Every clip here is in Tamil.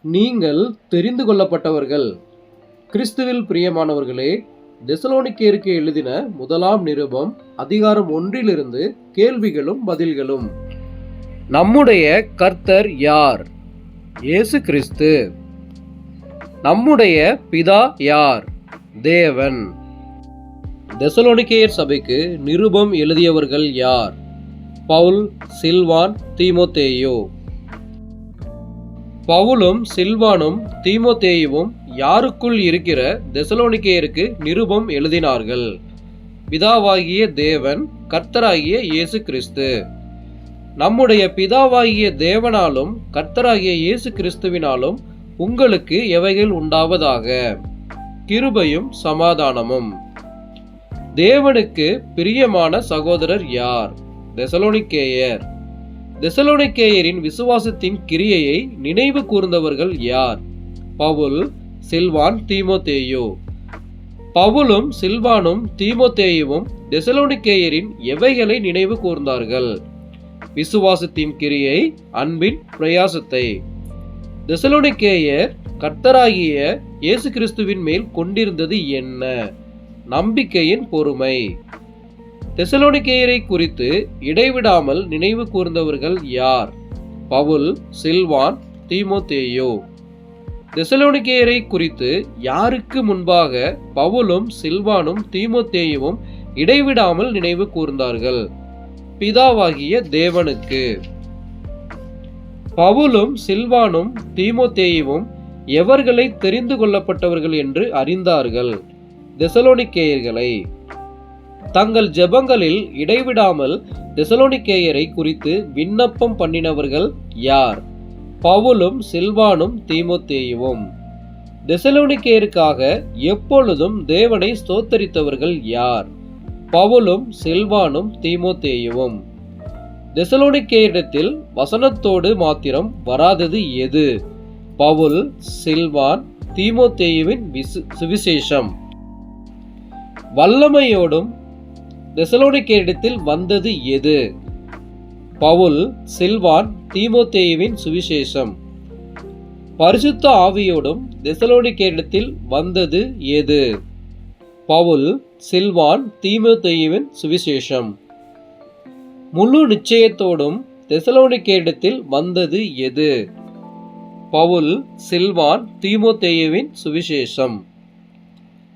நீங்கள் தெரிந்து கொள்ளப்பட்டவர்கள். கிறிஸ்துவில் பிரியமானவர்களே, தெசலோனிக்கேயருக்கு எழுதின முதலாம் நிருபம் அதிகாரம் 1 கேள்விகளும் பதில்களும். நம்முடைய கர்த்தர் யார்? இயேசு கிறிஸ்து. நம்முடைய பிதா யார்? தேவன். தெசலோனிக்கேயர் சபைக்கு நிருபம் எழுதியவர்கள் யார்? பவுல், சில்வான், தீமோத்தேயு. பவுலும் சில்வானும் தீமோத்தேயுவும் யாருக்குள் இருக்கிற தெசலோனிக்கேயருக்கு நிருபம் எழுதினார்கள்? பிதாவாகிய தேவன், கர்த்தராகிய இயேசு கிறிஸ்து. நம்முடைய பிதாவாகிய தேவனாலும் கர்த்தராகிய இயேசு கிறிஸ்துவினாலும் உங்களுக்கு எவைகள் உண்டாவதாக. கிருபையும் சமாதானமும். தேவனுக்கு பிரியமான சகோதரர் யார்? தெசலோனிக்கேயர். தெசலோனிக்கேயரின் விசுவாசத்தின் கிரியையை நினைவு கூர்ந்தவர்கள் யார்? பவுல், சில்வான், தீமோத்தேயு. பவுலும் சில்வானும் தீமோத்தேயுவும் தெசலோனிக்கேயரின் எவைகளை நினைவு கூர்ந்தார்கள்? விசுவாசத்தின் கிரியை, அன்பின் பிரயாசத்தை. தெசலோனிக்கேயர் கர்த்தராகிய இயேசு கிறிஸ்துவின் மேல் கொண்டிருந்தது என்ன? நம்பிக்கையின் பொறுமை. தெசலோனிக்கேயரை குறித்து இடைவிடாமல் நினைவு கூர்ந்தவர்கள் யார்? பவுல், சில்வான், தீமோத்தேயு. தெசலோனிக்கேயரை குறித்து யாருக்கு முன்பாக பவுலும் சில்வானும் தீமோத்தேயுவும் இடைவிடாமல் நினைவு கூர்ந்தார்கள்? பிதாவாகிய தேவனுக்கு. பவுலும் சில்வானும் தீமோத்தேயுவும் எவர்களை தெரிந்து கொள்ளப்பட்டவர்கள் என்று அறிந்தார்கள்? தெசலோனிக்கேயர்களை. தங்கள் ஜெபங்களில் இடைவிடாமல் தெசலோனிக்கேயரை குறித்து விண்ணப்பம் பண்ணினவர்கள் யார்? பவுலும் சில்வானும் தீமோத்தேயுவும். தெசலோனிக்கேயருக்காக எப்பொழுதும் தேவனை ஸ்தோத்தரித்தவர்கள் யார்? பவுலும் சில்வானும் தீமோத்தேயுவும். தெசலோனிக்கேயரிடத்தில் வசனத்தோடு மாத்திரம் வராதது எது? பவுல், சில்வான், தீமோத்தேயுவின் சுவிசேஷம். வல்லமையோடும் தெசலோனிக்கேயரிடத்தில் வந்தது எது? பவுல், சில்வான், தீமோத்தேயுவின் சுவிசேஷம். பரிசுத்த ஆவியோடும் தெசலோனிக்கேயரிடத்தில் வந்தது எது? பவுல், சில்வான், தீமோத்தேயுவின் சுவிசேஷம். முழு நிச்சயத்தோடும் தெசலோனிக்கேயரிடத்தில் வந்தது எது? பவுல், சில்வான், தீமோத்தேயுவின் சுவிசேஷம்.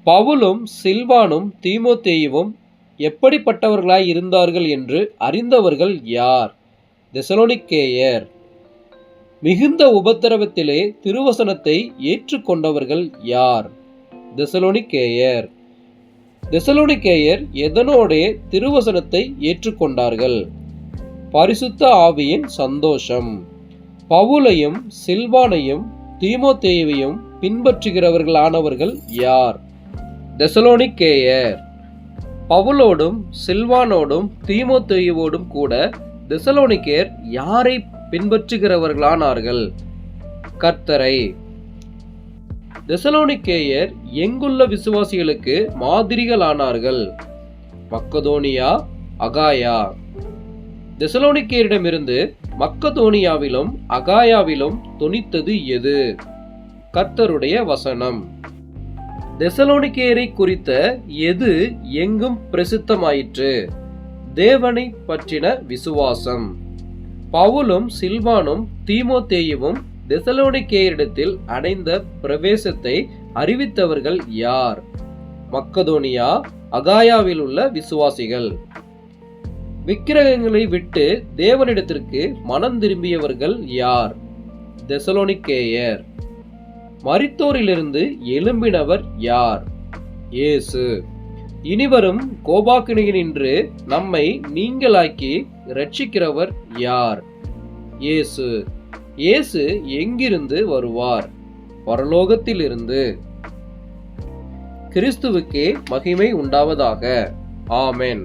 பவுலும் சில்வானும் தீமோத்தேயுவும் எப்படிப்பட்டவர்களாய் இருந்தார்கள் என்று அறிந்தவர்கள் யார்? தெசலோனிக்கேயர். மிகுந்த உபத்திரவத்திலே திருவசனத்தை ஏற்றுக்கொண்டவர்கள் யார்? தெசலோனிக்கேயர். தெசலோனிக்கேயர் எதனோடே திருவசனத்தை ஏற்றுக்கொண்டார்கள்? பரிசுத்த ஆவியின் சந்தோஷம். பவுலையும் சில்வானையும் தீமோத்தேயுவையும் பின்பற்றுகிறவர்களானவர்கள் யார்? தெசலோனிக்கேயர். பவுலோடும் சில்வானோடும் தீமோத்தேயுவோடும் கூட தெசலோனிக்கேயர் யாரை பின்பற்றுகிறவர்களானார்கள்? கர்த்தரை. தெசலோனிக்கேயர் எங்குள்ள விசுவாசிகளுக்கு மாதிரிகளானார்கள்? மக்கதோனியா, அகாயா. தெசலோனிக்கேயரிடமிருந்து மக்கதோனியாவிலும் அகாயாவிலும் தொனித்தது எது? கர்த்தருடைய வசனம். தெசலோனிக்கேயரை குறித்த எது எங்கும் பிரசித்தமாயிற்று? தேவனை பற்றின விசுவாசம். பவுலும் சில்வானும் தீமோத்தேயுவும் தெசலோனிக்கேயரிடத்தில் அடைந்த பிரவேசத்தை அறிவித்தவர்கள் யார்? மக்கதோனியா, அகாயாவில் உள்ள விசுவாசிகள். விக்கிரகங்களை விட்டு தேவனிடத்திற்கு மனம் திரும்பியவர்கள் யார்? தெசலோனிக்கேயர். மரித்தோரிலிருந்து எழும்பினவர் யார்? இயேசு. இனிவரும் கோபாக்கினியினின்று நம்மை நீங்களாக்கி இரட்சிக்கிறவர் யார்? இயேசு. இயேசு எங்கிருந்து வருவார்? பரலோகத்திலிருந்து. கிறிஸ்துவுக்கே மகிமை உண்டாவதாக. ஆமென்.